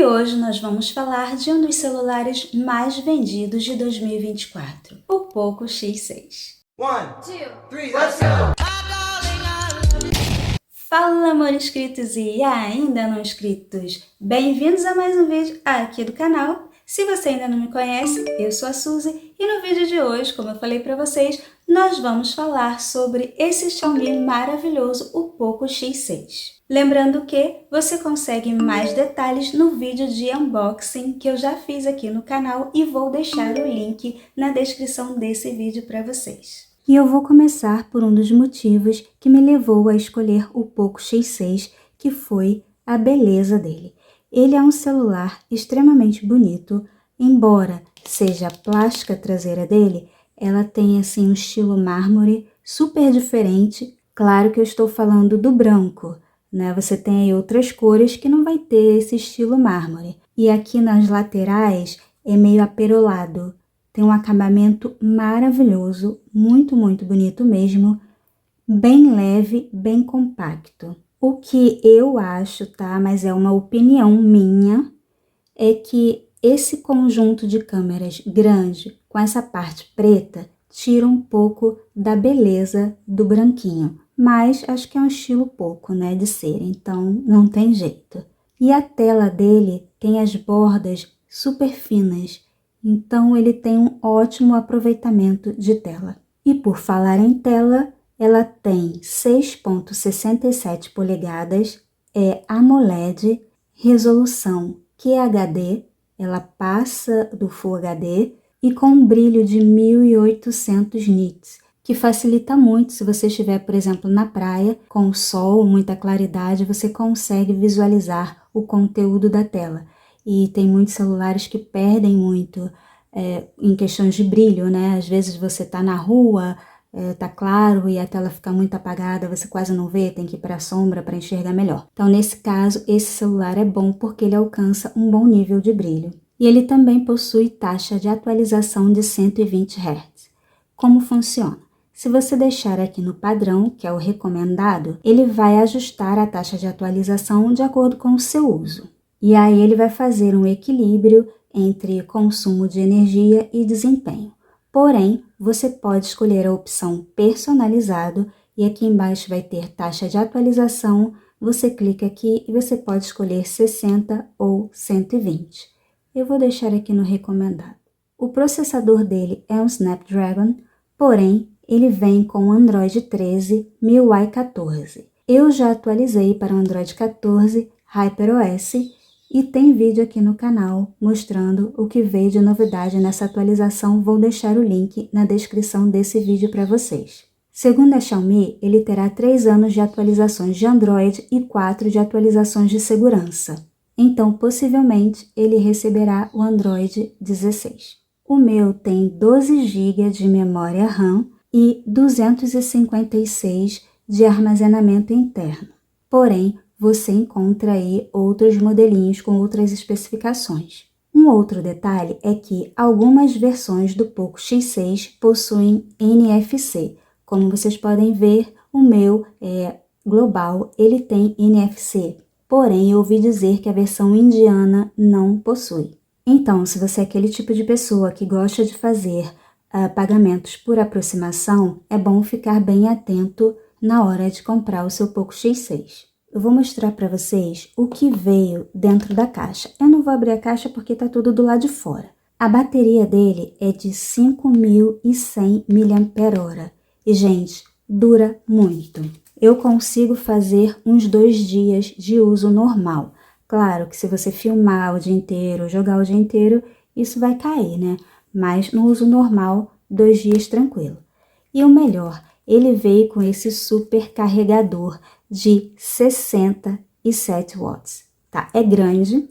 hoje nós vamos falar de um dos celulares mais vendidos de 2024, o Poco X6. 1, 2, 3, let's go! Fala, amor inscritos e ainda não inscritos! Bem-vindos a mais um vídeo aqui do canal. Se você ainda não me conhece, eu sou a Suzy e no vídeo de hoje, como eu falei para vocês, nós vamos falar sobre esse Xiaomi maravilhoso, o Poco X6. Lembrando que você consegue mais detalhes no vídeo de unboxing que eu já fiz aqui no canal e vou deixar o link na descrição desse vídeo para vocês. E eu vou começar por um dos motivos que me levou a escolher o Poco X6, que foi a beleza dele. Ele é um celular extremamente bonito, embora seja a plástica traseira dele, ela tem assim um estilo mármore super diferente. Claro que eu estou falando do branco, né? Você tem aí outras cores que não vai ter esse estilo mármore. E aqui nas laterais é meio aperolado. Tem um acabamento maravilhoso, muito bonito mesmo, bem leve, bem compacto. O que eu acho, tá? Mas é uma opinião minha, é que esse conjunto de câmeras grande com essa parte preta tira um pouco da beleza do branquinho. Mas acho que é um estilo Poco, né, de ser, então não tem jeito. E a tela dele tem as bordas super finas, então ele tem um ótimo aproveitamento de tela. E por falar em tela, ela tem 6,67 polegadas, é AMOLED, resolução QHD, ela passa do Full HD e com um brilho de 1800 nits, que facilita muito se você estiver, por exemplo, na praia, com o sol, muita claridade, você consegue visualizar o conteúdo da tela. E tem muitos celulares que perdem muito em questões de brilho, né? Às vezes você tá na rua, tá claro e a tela fica muito apagada, você quase não vê, tem que ir para a sombra para enxergar melhor. Então, nesse caso, esse celular é bom porque ele alcança um bom nível de brilho. E ele também possui taxa de atualização de 120 Hz. Como funciona? Se você deixar aqui no padrão, que é o recomendado, ele vai ajustar a taxa de atualização de acordo com o seu uso. E aí ele vai fazer um equilíbrio entre consumo de energia e desempenho. Porém, você pode escolher a opção personalizado e aqui embaixo vai ter taxa de atualização. Você clica aqui e você pode escolher 60 ou 120. Eu vou deixar aqui no recomendado. O processador dele é um Snapdragon, porém ele vem com Android 13 MIUI 14. Eu já atualizei para o Android 14 HyperOS e tem vídeo aqui no canal mostrando o que veio de novidade nessa atualização. Vou deixar o link na descrição desse vídeo para vocês. Segundo a Xiaomi, ele terá 3 anos de atualizações de Android e 4 de atualizações de segurança. Então, possivelmente, ele receberá o Android 16. O meu tem 12 GB de memória RAM e 256 de armazenamento interno. Porém, você encontra aí outros modelinhos com outras especificações. Um outro detalhe é que algumas versões do Poco X6 possuem NFC. Como vocês podem ver, o meu é global, ele tem NFC. Porém, eu ouvi dizer que a versão indiana não possui. Então, se você é aquele tipo de pessoa que gosta de fazer pagamentos por aproximação, é bom ficar bem atento na hora de comprar o seu Poco X6. Eu vou mostrar para vocês o que veio dentro da caixa. Eu não vou abrir a caixa porque tá tudo do lado de fora. A bateria dele é de 5.100 mAh. E, gente, dura muito. Eu consigo fazer uns 2 dias de uso normal. Claro que se você filmar o dia inteiro, jogar o dia inteiro, isso vai cair, né? Mas no uso normal, 2 dias tranquilo. E o melhor, ele veio com esse super carregador de 67 watts, tá? É grande,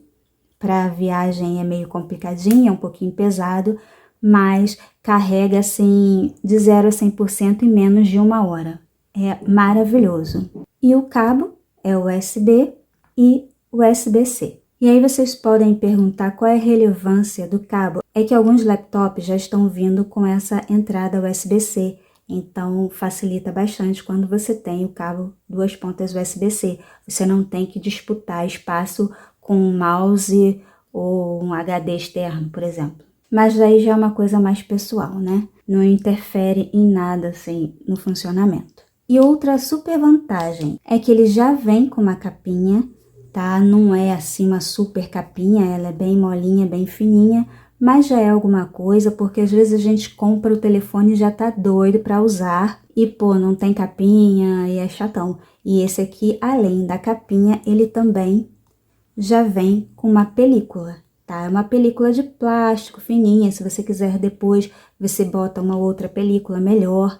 para viagem é meio complicadinho, é um pouquinho pesado, mas carrega assim de 0 a 100% em menos de 1 hora. É maravilhoso. E o cabo é USB e USB-C. E aí vocês podem perguntar qual é a relevância do cabo. É que alguns laptops já estão vindo com essa entrada USB-C. Então, facilita bastante quando você tem o cabo 2 pontas USB-C. Você não tem que disputar espaço com um mouse ou um HD externo, por exemplo. Mas daí já é uma coisa mais pessoal, né? Não interfere em nada assim no funcionamento. E outra super vantagem é que ele já vem com uma capinha, tá? Não é assim uma super capinha, ela é bem molinha, bem fininha, mas já é alguma coisa, porque às vezes a gente compra o telefone e já tá doido para usar e pô, não tem capinha e é chatão. E esse aqui, além da capinha, ele também já vem com uma película, tá? É uma película de plástico fininha, se você quiser depois você bota uma outra película melhor,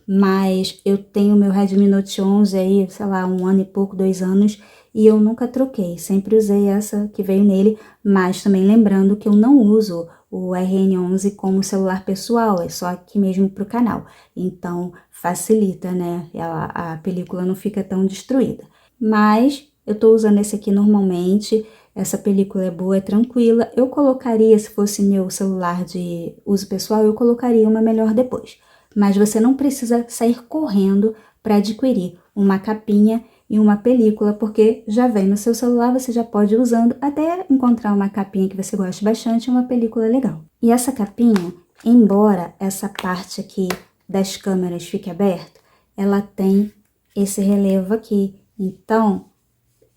mas eu tenho meu Redmi Note 11 aí, sei lá, 1 ano e pouco, 2 anos, e eu nunca troquei, sempre usei essa que veio nele, mas também lembrando que eu não uso o RN11 como celular pessoal, é só aqui mesmo pro canal, então facilita, né? A película não fica tão destruída. Mas eu tô usando esse aqui normalmente, essa película é boa, é tranquila. Eu colocaria, se fosse meu celular de uso pessoal, eu colocaria uma melhor depois. Mas você não precisa sair correndo para adquirir uma capinha e uma película, porque já vem no seu celular, você já pode ir usando até encontrar uma capinha que você goste bastante e uma película legal. E essa capinha, embora essa parte aqui das câmeras fique aberta, ela tem esse relevo aqui. Então,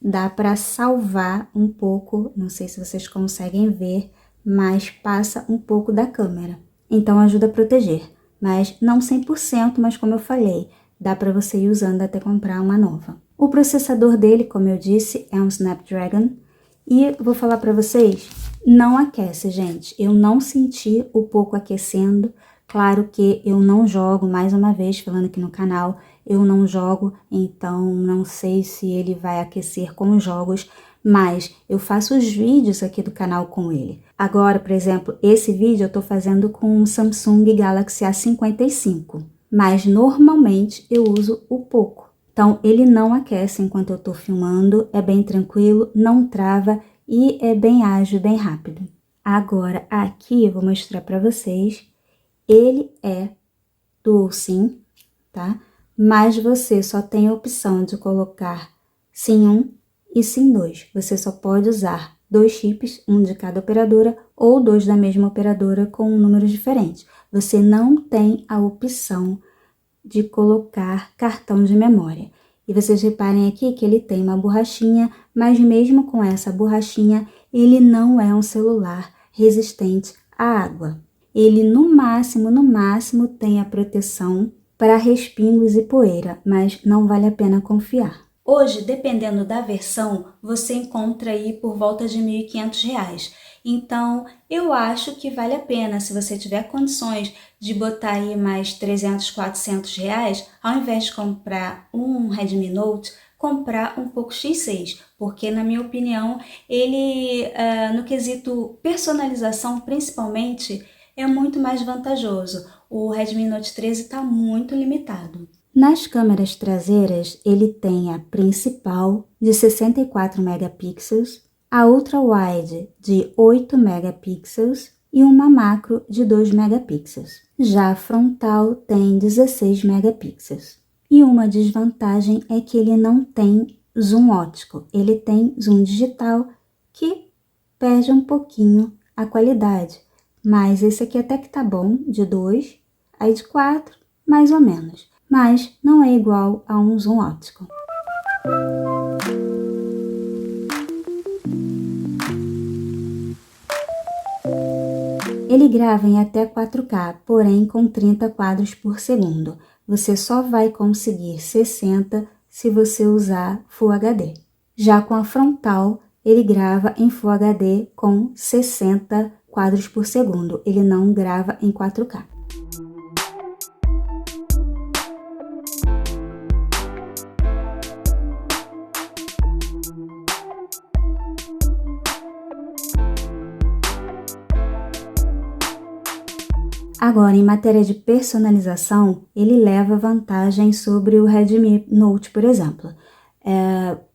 dá para salvar um pouco, não sei se vocês conseguem ver, mas passa um pouco da câmera. Então ajuda a proteger, mas não 100%, mas como eu falei, dá para você ir usando até comprar uma nova. O processador dele, como eu disse, é um Snapdragon e vou falar para vocês, não aquece, gente. Eu não senti o pouco aquecendo. Claro que eu não jogo, mais uma vez falando aqui no canal, eu não jogo, então não sei se ele vai aquecer com os jogos, mas eu faço os vídeos aqui do canal com ele. Agora, por exemplo, esse vídeo eu tô fazendo com um Samsung Galaxy A55, mas normalmente eu uso o Poco. Então, ele não aquece enquanto eu tô filmando, é bem tranquilo, não trava e é bem ágil, bem rápido. Agora, aqui eu vou mostrar para vocês, ele é Dual SIM, tá? Mas você só tem a opção de colocar SIM 1 e SIM 2. Você só pode usar 2 chips, um de cada operadora, ou 2 da mesma operadora com números diferentes. Você não tem a opção de colocar cartão de memória. E vocês reparem aqui que ele tem uma borrachinha, mas mesmo com essa borrachinha, ele não é um celular resistente à água. Ele no máximo tem a proteção para respingos e poeira, mas não vale a pena confiar. Hoje, dependendo da versão, você encontra aí por volta de R$ 1.500. Então, eu acho que vale a pena, se você tiver condições de botar aí mais 300, 400 reais, ao invés de comprar um Redmi Note, comprar um Poco X6, porque na minha opinião, ele, no quesito personalização principalmente, é muito mais vantajoso. O Redmi Note 13 está muito limitado. Nas câmeras traseiras, ele tem a principal de 64 megapixels, a ultra-wide de 8 megapixels e uma macro de 2 megapixels. Já a frontal tem 16 megapixels. E uma desvantagem é que ele não tem zoom óptico, ele tem zoom digital que perde um pouquinho a qualidade. Mas esse aqui até que tá bom, de 2, aí de 4, mais ou menos. Mas não é igual a um zoom óptico. Ele grava em até 4K, porém com 30 quadros por segundo. Você só vai conseguir 60 se você usar Full HD. Já com a frontal, ele grava em Full HD com 60 quadros por segundo. Ele não grava em 4K. Agora, em matéria de personalização, ele leva vantagem sobre o Redmi Note, por exemplo.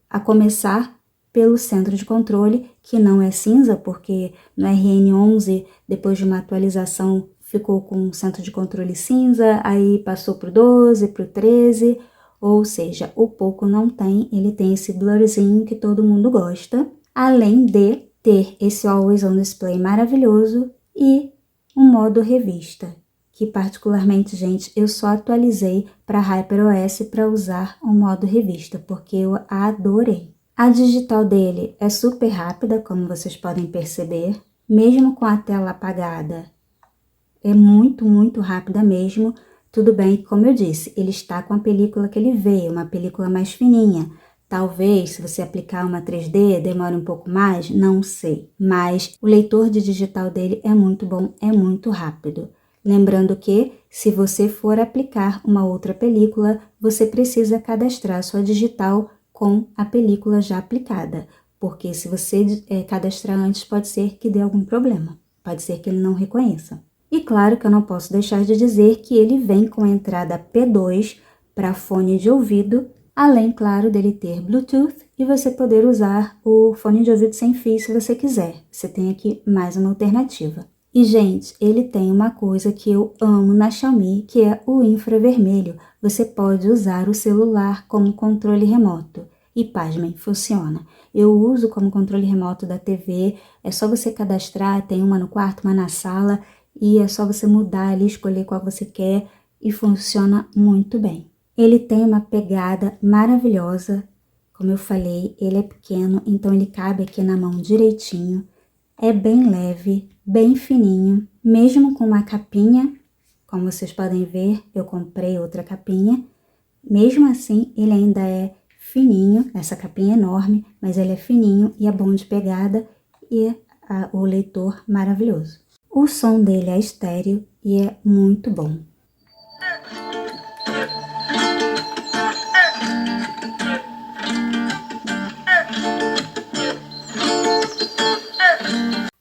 A começar pelo centro de controle, que não é cinza, porque no RN11, depois de uma atualização, ficou com o centro de controle cinza, aí passou para o 12, para o 13, ou seja, o Poco não tem, ele tem esse blurzinho que todo mundo gosta. além de ter esse Always on Display maravilhoso e um modo revista, que particularmente, gente, eu só atualizei para HyperOS para usar o modo revista, porque eu adorei. A digital dele é super rápida, como vocês podem perceber, mesmo com a tela apagada. É muito rápida mesmo. Tudo bem que, como eu disse, ele está com a película que ele veio, uma película mais fininha. Talvez, se você aplicar uma 3D, demore um pouco mais, não sei. Mas o leitor de digital dele é muito bom, é muito rápido. Lembrando que, se você for aplicar uma outra película, você precisa cadastrar sua digital com a película já aplicada. Porque se você cadastrar antes, pode ser que dê algum problema. Pode ser que ele não reconheça. E claro que eu não posso deixar de dizer que ele vem com a entrada P2 para fone de ouvido, além, claro, dele ter Bluetooth e você poder usar o fone de ouvido sem fio se você quiser. Você tem aqui mais uma alternativa. E, gente, ele tem uma coisa que eu amo na Xiaomi, que é o infravermelho. Você pode usar o celular como controle remoto. E, pasmem, funciona. Eu uso como controle remoto da TV, é só você cadastrar, tem uma no quarto, uma na sala, e é só você mudar ali, escolher qual você quer, e funciona muito bem. Ele tem uma pegada maravilhosa, como eu falei, ele é pequeno, então ele cabe aqui na mão direitinho. É bem leve, bem fininho, mesmo com uma capinha, como vocês podem ver, eu comprei outra capinha. Mesmo assim, ele ainda é fininho, essa capinha é enorme, mas ele é fininho e é bom de pegada e o leitor maravilhoso. O som dele é estéreo e é muito bom.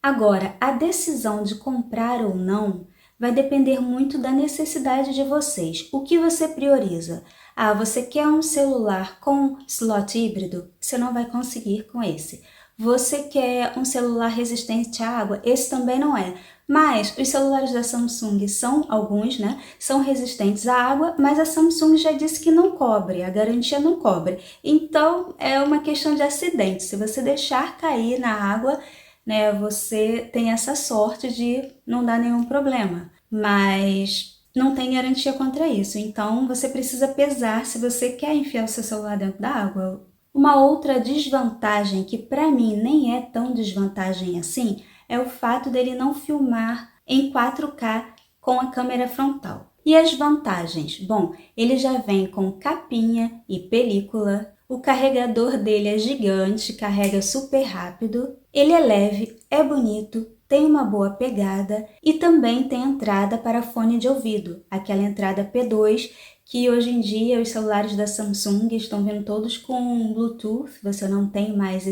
Agora, a decisão de comprar ou não vai depender muito da necessidade de vocês. O que você prioriza? Ah, você quer um celular com slot híbrido? Você não vai conseguir com esse. Você quer um celular resistente à água? Esse também não é. Mas os celulares da Samsung são alguns, né? São resistentes à água, mas a Samsung já disse que não cobre, a garantia não cobre. Então, é uma questão de acidente. Se você deixar cair na água, né, você tem essa sorte de não dar nenhum problema, mas não tem garantia contra isso, então você precisa pesar se você quer enfiar o seu celular dentro da água. Uma outra desvantagem, que para mim nem é tão desvantagem assim, é o fato dele não filmar em 4K com a câmera frontal. E as vantagens? Bom, ele já vem com capinha e película. O carregador dele é gigante, carrega super rápido. Ele é leve, é bonito, tem uma boa pegada e também tem entrada para fone de ouvido, aquela entrada P2 que hoje em dia os celulares da Samsung estão vindo todos com Bluetooth. Você não tem mais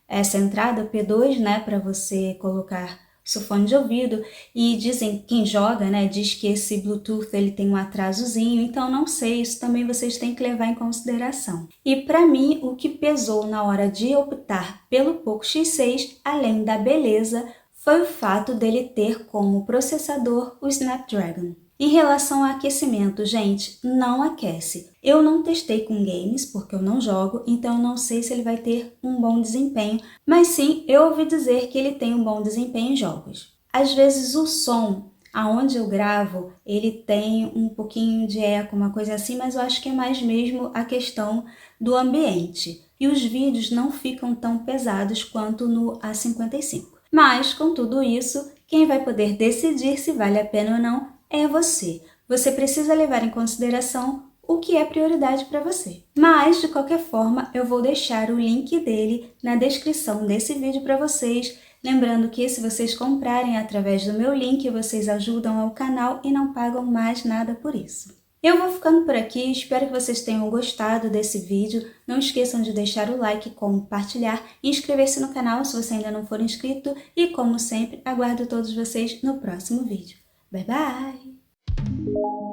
essa entrada P2, né, para você colocar seu fone de ouvido, e dizem, quem joga, né, diz que esse Bluetooth ele tem um atrasozinho, então não sei, isso também vocês têm que levar em consideração. E para mim, o que pesou na hora de optar pelo Poco X6, além da beleza, foi o fato dele ter como processador o Snapdragon. Em relação ao aquecimento, gente, não aquece. Eu não testei com games, porque eu não jogo, então eu não sei se ele vai ter um bom desempenho, mas sim, eu ouvi dizer que ele tem um bom desempenho em jogos. Às vezes o som, aonde eu gravo, ele tem um pouquinho de eco, uma coisa assim, mas eu acho que é mais mesmo a questão do ambiente. E os vídeos não ficam tão pesados quanto no A55. Mas, com tudo isso, quem vai poder decidir se vale a pena ou não é você. Você precisa levar em consideração o que é prioridade para você. Mas, de qualquer forma, eu vou deixar o link dele na descrição desse vídeo para vocês. Lembrando que se vocês comprarem através do meu link, vocês ajudam ao canal e não pagam mais nada por isso. Eu vou ficando por aqui, espero que vocês tenham gostado desse vídeo. Não esqueçam de deixar o like, compartilhar e inscrever-se no canal se você ainda não for inscrito. E, como sempre, aguardo todos vocês no próximo vídeo. Bye, bye!